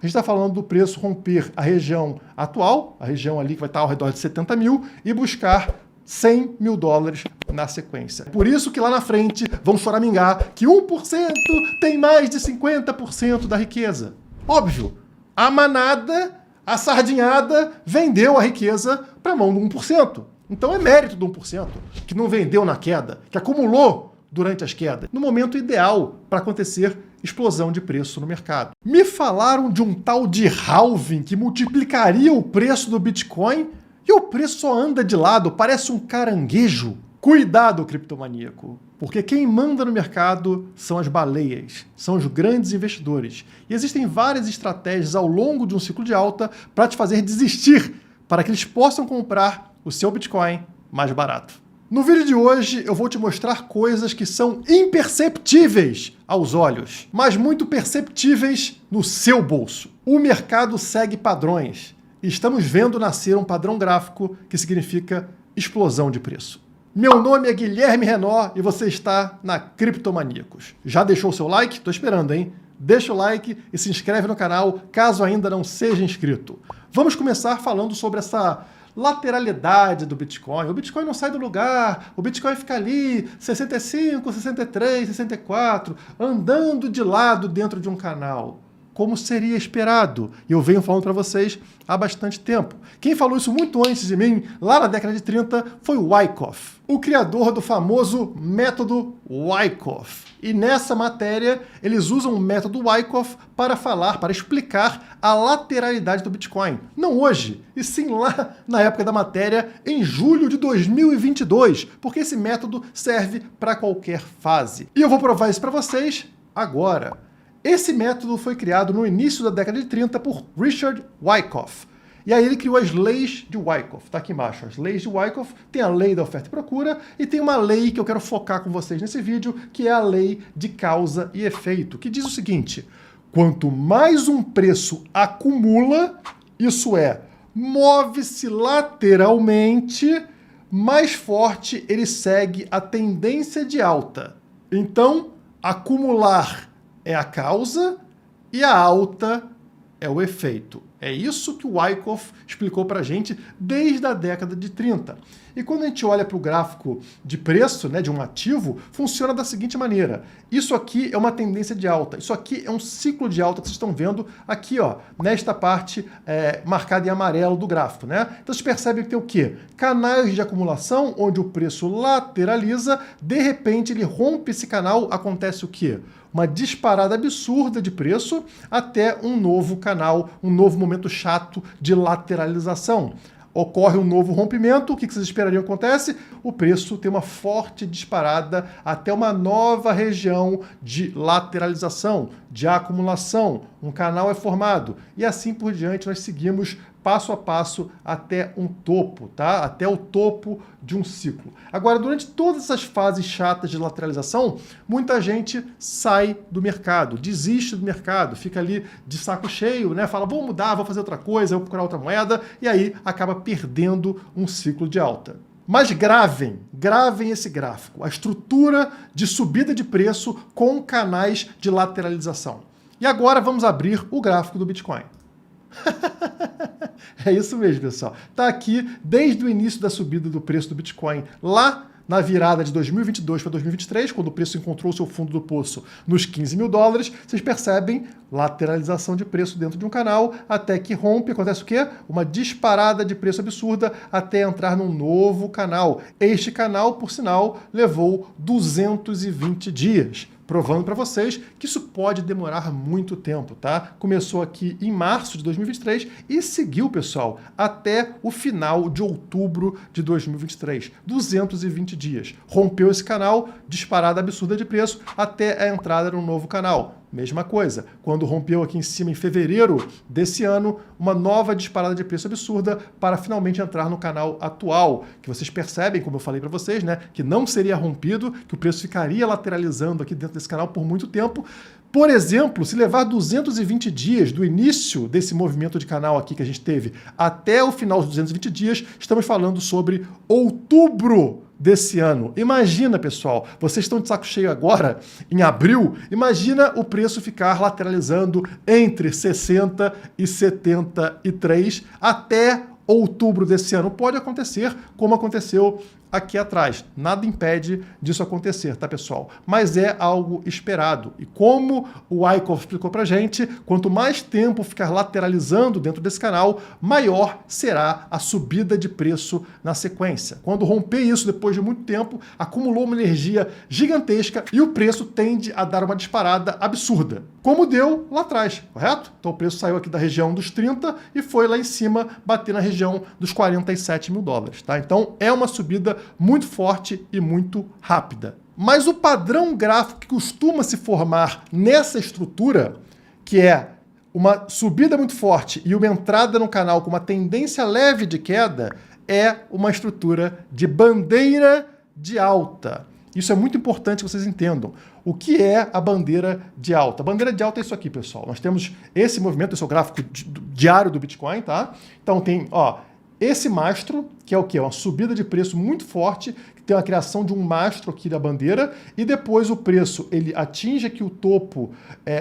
a gente está falando do preço romper a região atual, a região ali que vai estar ao redor de 70 mil, e buscar 100 mil dólares na sequência. Por isso que lá na frente vão choramingar que 1% tem mais de 50% da riqueza. Óbvio, a manada, a sardinhada, vendeu a riqueza para a mão do 1%. Então é mérito do 1%, que não vendeu na queda, que acumulou durante as quedas, no momento ideal para acontecer explosão de preço no mercado. Me falaram de um tal de halving que multiplicaria o preço do Bitcoin e o preço só anda de lado, parece um caranguejo. Cuidado, criptomaníaco, porque quem manda no mercado são as baleias, são os grandes investidores. E existem várias estratégias ao longo de um ciclo de alta para te fazer desistir, para que eles possam comprar o seu Bitcoin mais barato. No vídeo de hoje eu vou te mostrar coisas que são imperceptíveis aos olhos, mas muito perceptíveis no seu bolso. O mercado segue padrões e estamos vendo nascer um padrão gráfico que significa explosão de preço. Meu nome é Guilherme Renó e você está na Criptomaníacos. Já deixou o seu like? Tô esperando, hein? Deixa o like e se inscreve no canal caso ainda não seja inscrito. Vamos começar falando sobre essa lateralidade do Bitcoin. O Bitcoin não sai do lugar, o Bitcoin fica ali, 65, 63, 64, andando de lado dentro de um canal, como seria esperado. E eu venho falando para vocês há bastante tempo. Quem falou isso muito antes de mim, lá na década de 30, foi o Wyckoff, o criador do famoso método Wyckoff. E nessa matéria, eles usam o método Wyckoff para falar, para explicar a lateralidade do Bitcoin. Não hoje, e sim lá na época da matéria, em julho de 2022, porque esse método serve para qualquer fase. E eu vou provar isso para vocês agora. Esse método foi criado no início da década de 30 por Richard Wyckoff. E aí ele criou as leis de Wyckoff. Está aqui embaixo. As leis de Wyckoff. Tem a lei da oferta e procura e tem uma lei que eu quero focar com vocês nesse vídeo, que é a lei de causa e efeito, que diz o seguinte: quanto mais um preço acumula, isso é, move-se lateralmente, mais forte ele segue a tendência de alta. Então, acumular é a causa e a alta é o efeito. É isso que o Wyckoff explicou para a gente desde a década de 30. E quando a gente olha para o gráfico de preço, né, de um ativo, funciona da seguinte maneira. Isso aqui é uma tendência de alta. Isso aqui é um ciclo de alta que vocês estão vendo aqui, ó, nesta parte marcada em amarelo do gráfico, né? Então vocês percebem que tem o quê? Canais de acumulação, onde o preço lateraliza, de repente ele rompe esse canal, acontece o quê? Uma disparada absurda de preço até um novo canal, um novo momento chato de lateralização. Ocorre um novo rompimento, o que vocês esperariam que acontece? O preço tem uma forte disparada até uma nova região de lateralização, de acumulação, um canal é formado e assim por diante nós seguimos passo a passo até um topo, tá? Até o topo de um ciclo. Agora, durante todas essas fases chatas de lateralização, muita gente sai do mercado, desiste do mercado, fica ali de saco cheio, né? Fala, vou mudar, vou fazer outra coisa, vou procurar outra moeda, e aí acaba perdendo um ciclo de alta. Mas gravem esse gráfico, a estrutura de subida de preço com canais de lateralização. E agora vamos abrir o gráfico do Bitcoin. É isso mesmo, pessoal. Está aqui desde o início da subida do preço do Bitcoin, lá na virada de 2022 para 2023, quando o preço encontrou seu fundo do poço nos 15 mil dólares, vocês percebem lateralização de preço dentro de um canal, até que rompe, acontece o quê? Uma disparada de preço absurda até entrar num novo canal. Este canal, por sinal, levou 220 dias. Provando para vocês que isso pode demorar muito tempo, tá? Começou aqui em março de 2023 e seguiu, pessoal, até o final de outubro de 2023. 220 dias. Rompeu esse canal, disparada absurda de preço, até a entrada no novo canal. Mesma coisa, quando rompeu aqui em cima em fevereiro desse ano, uma nova disparada de preço absurda para finalmente entrar no canal atual, que vocês percebem, como eu falei para vocês, né, que não seria rompido, que o preço ficaria lateralizando aqui dentro desse canal por muito tempo. Por exemplo, se levar 220 dias do início desse movimento de canal aqui que a gente teve até o final dos 220 dias, estamos falando sobre outubro desse ano. Imagina, pessoal, vocês estão de saco cheio agora, em abril, imagina o preço ficar lateralizando entre 60 e 73 até outubro desse ano. Pode acontecer, como aconteceu aqui atrás. Nada impede disso acontecer, tá, pessoal? Mas é algo esperado. E como o Wyckoff explicou pra gente, quanto mais tempo ficar lateralizando dentro desse canal, maior será a subida de preço na sequência. Quando romper isso depois de muito tempo, acumulou uma energia gigantesca e o preço tende a dar uma disparada absurda, como deu lá atrás, correto? Então o preço saiu aqui da região dos 30 e foi lá em cima bater na região dos 47 mil dólares, tá? Então é uma subida muito forte e muito rápida. Mas o padrão gráfico que costuma se formar nessa estrutura, que é uma subida muito forte e uma entrada no canal com uma tendência leve de queda, é uma estrutura de bandeira de alta. Isso é muito importante que vocês entendam. O que é a bandeira de alta? A bandeira de alta é isso aqui, pessoal. Nós temos esse movimento, esse é o gráfico diário do Bitcoin, tá? Então tem, ó, esse mastro, que é o quê? Uma subida de preço muito forte, que tem a criação de um mastro aqui da bandeira, e depois o preço ele atinge aqui o topo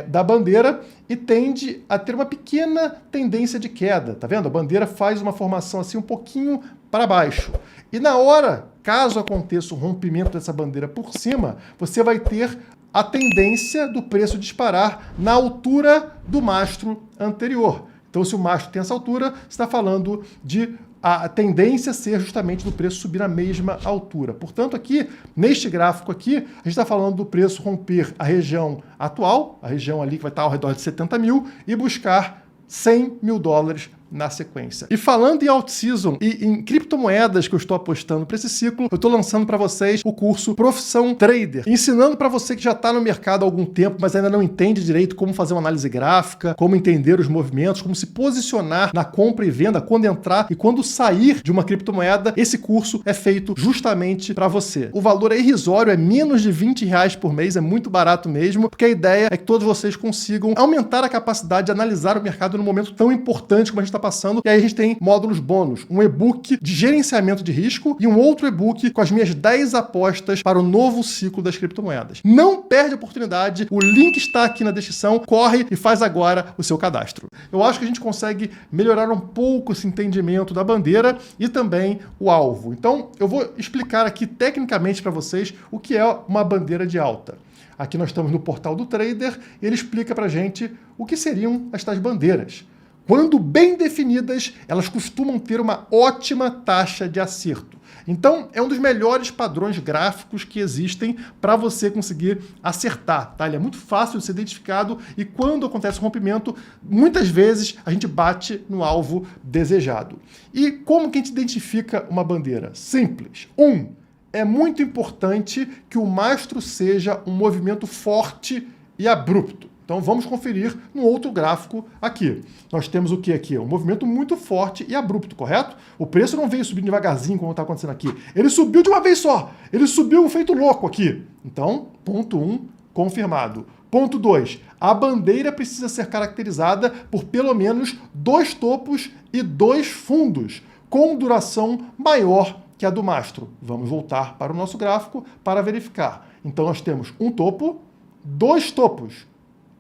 da bandeira e tende a ter uma pequena tendência de queda, tá vendo? A bandeira faz uma formação assim um pouquinho para baixo. E na hora, caso aconteça o rompimento dessa bandeira por cima, você vai ter a tendência do preço disparar na altura do mastro anterior. Então, se o mastro tem essa altura, você está falando de a tendência ser justamente do preço subir na mesma altura. Portanto, aqui, neste gráfico aqui, a gente está falando do preço romper a região atual, a região ali que vai estar ao redor de 70 mil, e buscar 100 mil dólares na sequência. E falando em alt-season e em criptomoedas que eu estou apostando para esse ciclo, eu estou lançando para vocês o curso Profissão Trader, ensinando para você que já está no mercado há algum tempo, mas ainda não entende direito como fazer uma análise gráfica, como entender os movimentos, como se posicionar na compra e venda, quando entrar e quando sair de uma criptomoeda. Esse curso é feito justamente para você. O valor é irrisório, é menos de R$20 por mês, é muito barato mesmo, porque a ideia é que todos vocês consigam aumentar a capacidade de analisar o mercado num momento tão importante como a gente está passando. E aí a gente tem módulos bônus, um e-book de gerenciamento de risco e um outro e-book com as minhas 10 apostas para o novo ciclo das criptomoedas. Não perde a oportunidade, o link está aqui na descrição, corre e faz agora o seu cadastro. Eu acho que a gente consegue melhorar um pouco esse entendimento da bandeira e também o alvo. Então, eu vou explicar aqui tecnicamente para vocês o que é uma bandeira de alta. Aqui nós estamos no portal do trader e ele explica para a gente o que seriam estas bandeiras. Quando bem definidas, elas costumam ter uma ótima taxa de acerto. Então, é um dos melhores padrões gráficos que existem para você conseguir acertar, tá? Ele é muito fácil de ser identificado e quando acontece o rompimento, muitas vezes a gente bate no alvo desejado. E como que a gente identifica uma bandeira? Simples. É muito importante que o mastro seja um movimento forte e abrupto. Então vamos conferir no outro gráfico aqui. Nós temos o que aqui? Um movimento muito forte e abrupto, correto? O preço não veio subindo devagarzinho como está acontecendo aqui. Ele subiu de uma vez só. Ele subiu feito louco aqui. Então, ponto 1, confirmado. Ponto 2, a bandeira precisa ser caracterizada por pelo menos 2 topos e 2 fundos, com duração maior que a do mastro. Vamos voltar para o nosso gráfico para verificar. Então nós temos um topo, 2 topos,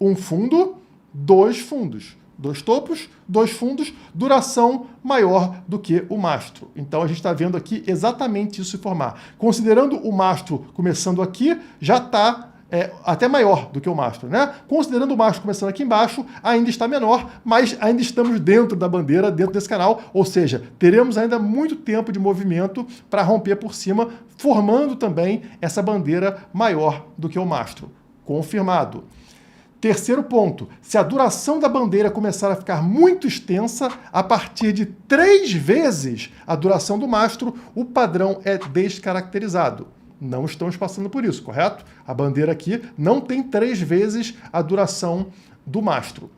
um fundo, 2 fundos. 2 topos, 2 fundos, duração maior do que o mastro. Então a gente está vendo aqui exatamente isso se formar. Considerando o mastro começando aqui, já está até maior do que o mastro, né? Considerando o mastro começando aqui embaixo, ainda está menor, mas ainda estamos dentro da bandeira, dentro desse canal, ou seja, teremos ainda muito tempo de movimento para romper por cima, formando também essa bandeira maior do que o mastro. Confirmado. Terceiro ponto, se a duração da bandeira começar a ficar muito extensa, a partir de 3 vezes a duração do mastro, o padrão é descaracterizado. Não estamos passando por isso, correto? A bandeira aqui não tem 3 vezes a duração do mastro.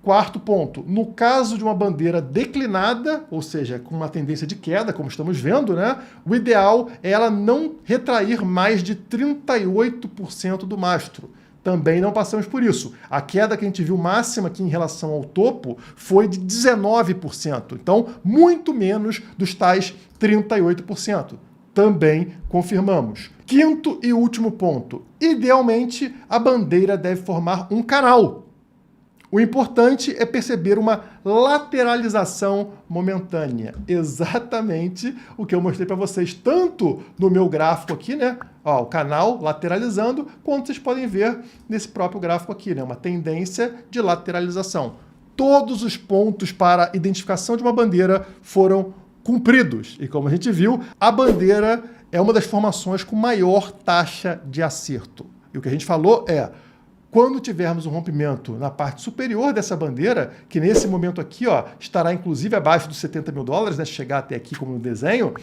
Quarto ponto, no caso de uma bandeira declinada, ou seja, com uma tendência de queda, como estamos vendo, né? O ideal é ela não retrair mais de 38% do mastro. Também não passamos por isso. A queda que a gente viu máxima aqui em relação ao topo foi de 19%. Então, muito menos dos tais 38%. Também confirmamos. Quinto e último ponto. Idealmente, a bandeira deve formar um canal. O importante é perceber uma lateralização momentânea. Exatamente o que eu mostrei para vocês, tanto no meu gráfico aqui, né? Ó, o canal lateralizando, quanto vocês podem ver nesse próprio gráfico aqui, né? Uma tendência de lateralização. Todos os pontos para identificação de uma bandeira foram cumpridos. E como a gente viu, a bandeira é uma das formações com maior taxa de acerto. E o que a gente falou é, quando tivermos um rompimento na parte superior dessa bandeira, que nesse momento aqui ó, estará inclusive abaixo dos 70 mil dólares, né, se chegar até aqui como no desenho,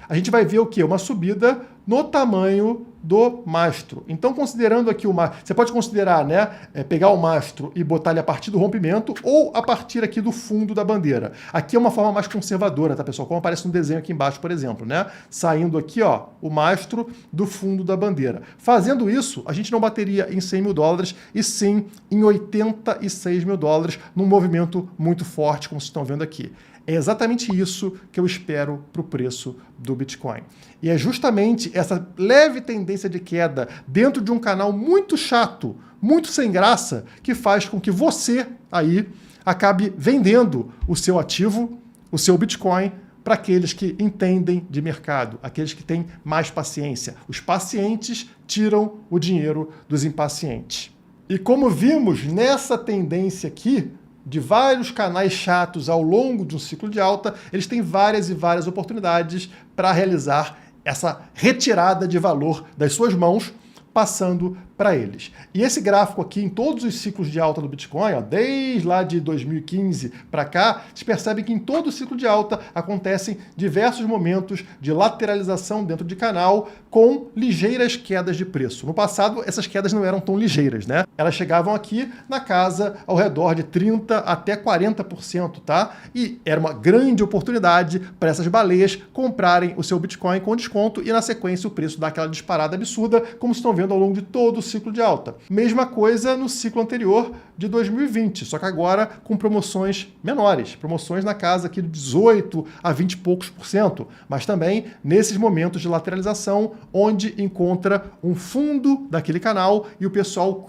a gente vai ver o quê? Uma subida no tamanho do mastro. Então, considerando aqui o mastro, você pode considerar, né, pegar o mastro e botar ele a partir do rompimento ou a partir aqui do fundo da bandeira. Aqui é uma forma mais conservadora, tá, pessoal? Como aparece no desenho aqui embaixo, por exemplo, né? Saindo aqui, ó, o mastro do fundo da bandeira. Fazendo isso, a gente não bateria em 100 mil dólares e sim em 86 mil dólares num movimento muito forte, como vocês estão vendo aqui. É exatamente isso que eu espero para o preço do Bitcoin. E é justamente essa leve tendência de queda dentro de um canal muito chato, muito sem graça, que faz com que você aí acabe vendendo o seu ativo, o seu Bitcoin, para aqueles que entendem de mercado, aqueles que têm mais paciência. Os pacientes tiram o dinheiro dos impacientes. E como vimos nessa tendência aqui, de vários canais chatos ao longo de um ciclo de alta, eles têm várias e várias oportunidades para realizar essa retirada de valor das suas mãos, passando para eles. E esse gráfico aqui, em todos os ciclos de alta do Bitcoin, ó, desde lá de 2015 para cá, vocês percebem que em todo o ciclo de alta acontecem diversos momentos de lateralização dentro de canal com ligeiras quedas de preço. No passado, essas quedas não eram tão ligeiras, né? Elas chegavam aqui na casa ao redor de 30% até 40%, tá? E era uma grande oportunidade para essas baleias comprarem o seu Bitcoin com desconto e, na sequência, o preço dá aquela disparada absurda, como vocês estão vendo ao longo de todo o ciclo de alta. Mesma coisa no ciclo anterior de 2020, só que agora com promoções menores, promoções na casa aqui de 18 a 20 e poucos por cento, mas também nesses momentos de lateralização, onde encontra um fundo daquele canal e o pessoal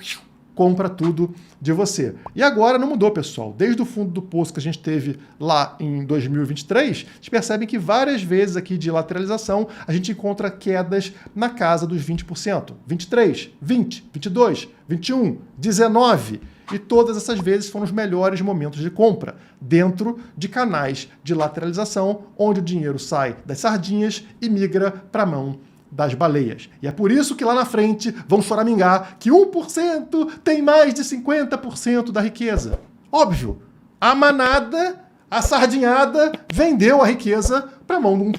compra tudo de você. E agora não mudou, pessoal. Desde o fundo do poço que a gente teve lá em 2023, vocês percebem que várias vezes aqui de lateralização a gente encontra quedas na casa dos 20%. 23, 20, 22, 21, 19. E todas essas vezes foram os melhores momentos de compra, dentro de canais de lateralização, onde o dinheiro sai das sardinhas e migra para a mão das baleias. E é por isso que lá na frente vão choramingar que 1% tem mais de 50% da riqueza. Óbvio, a manada, a sardinhada, vendeu a riqueza para a mão do 1%.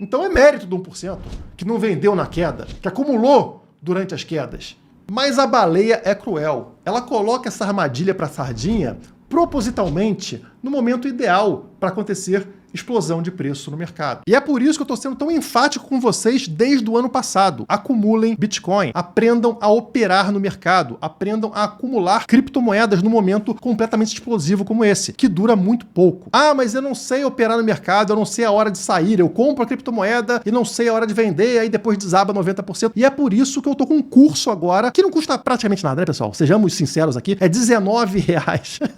Então é mérito do 1%, que não vendeu na queda, que acumulou durante as quedas. Mas a baleia é cruel. Ela coloca essa armadilha para a sardinha propositalmente no momento ideal para acontecer explosão de preço no mercado. E é por isso que eu estou sendo tão enfático com vocês desde o ano passado. Acumulem Bitcoin, aprendam a operar no mercado, aprendam a acumular criptomoedas num momento completamente explosivo como esse, que dura muito pouco. Ah, mas eu não sei operar no mercado, eu não sei a hora de sair, eu compro a criptomoeda e não sei a hora de vender, aí depois desaba 90%. E é por isso que eu estou com um curso agora, que não custa praticamente nada, né, pessoal? Sejamos sinceros aqui, é R$19.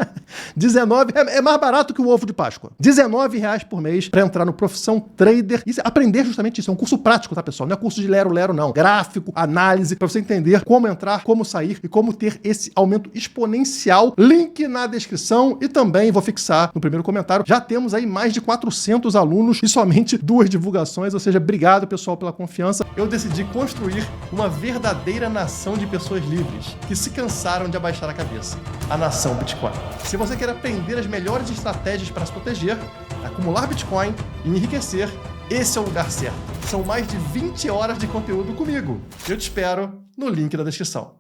19 é mais barato que o ovo de Páscoa. R$19 por mês para entrar no Profissão Trader e aprender justamente isso. É um curso prático, tá, pessoal? Não é curso de lero-lero, não. Gráfico, análise, para você entender como entrar, como sair e como ter esse aumento exponencial. Link na descrição e também vou fixar no primeiro comentário. Já temos aí mais de 400 alunos e somente 2 divulgações, ou seja, obrigado, pessoal, pela confiança. Eu decidi construir uma verdadeira nação de pessoas livres que se cansaram de abaixar a cabeça. A nação Bitcoin. Se você quer aprender as melhores estratégias para se proteger, acumular Bitcoin e enriquecer, esse é o lugar certo. São mais de 20 horas de conteúdo comigo. Eu te espero no link da descrição.